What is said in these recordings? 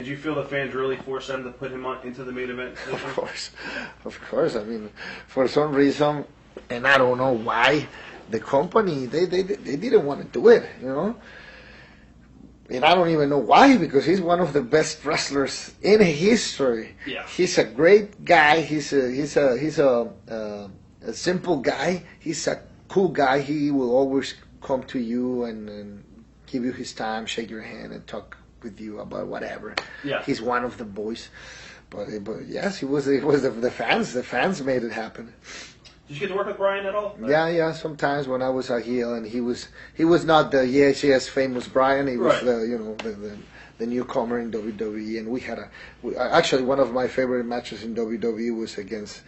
Did you feel the fans really forced them to put him into the main event position? Of course. I mean, for some reason, and I don't know why, the company they didn't want to do it, you know. And I don't even know why, because he's one of the best wrestlers in history. Yeah. He's a great guy. He's a simple guy. He's a cool guy. He will always come to you and give you his time, shake your hand, and talk with you about whatever. Yeah. He's one of the boys. But yes, he was the fans. The fans made it happen. Did you get to work with Bryan at all? Yeah. Sometimes when I was a heel, and he was not the yes famous Bryan. He was right. the newcomer in WWE, and we had actually one of my favorite matches in WWE was against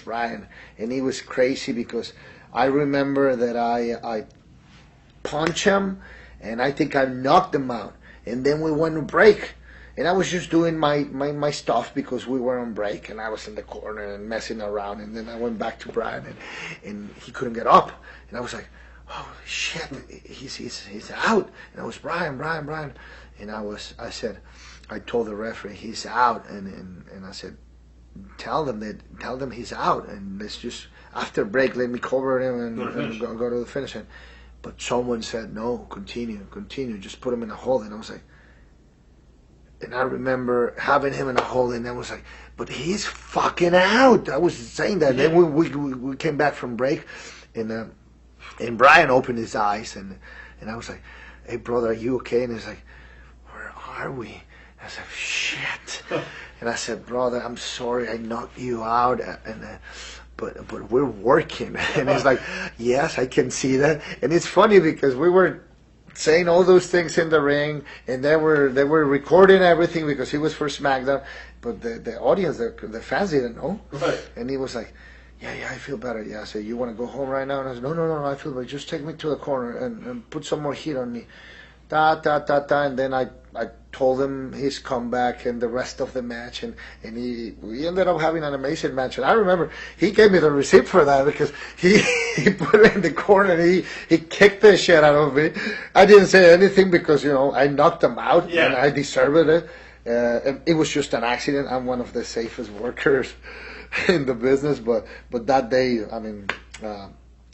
Bryan, and he was crazy because I remember that I punched him, and I think I knocked him out, and then we went to break. And I was just doing my stuff because we were on break, and I was in the corner and messing around. And then I went back to Bryan, and he couldn't get up. And I was like, "Oh shit, he's out!" And I was Bryan. And I told the referee he's out, and I said, tell them he's out, and let's just after break let me cover him and go to the finish. But someone said no, continue, just put him in a hold. And I was like. And I remember having him in a hold, and I was like, but he's fucking out. I was saying that. Yeah. Then we came back from break, and Bryan opened his eyes, and I was like, hey, brother, are you okay? And he's like, where are we? I said, shit. And I said, brother, I'm sorry I knocked you out, but we're working. And he's like, yes, I can see that. And it's funny because we were saying all those things in the ring, and they were recording everything because he was for SmackDown, but the audience, the fans didn't know. Right. And he was like, yeah, I feel better. Yeah, I said, you want to go home right now? And I said, no, I feel better. Just take me to the corner and put some more heat on me. And then I told him his comeback and the rest of the match, and we ended up having an amazing match. And I remember he gave me the receipt for that because he put it in the corner and he kicked the shit out of me. I didn't say anything because I knocked him out and I deserved it. And it was just an accident. I'm one of the safest workers in the business, but that day, I mean.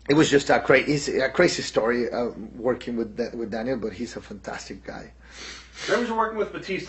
It was just a crazy story working with Daniel, but he's a fantastic guy. Remember working with Batista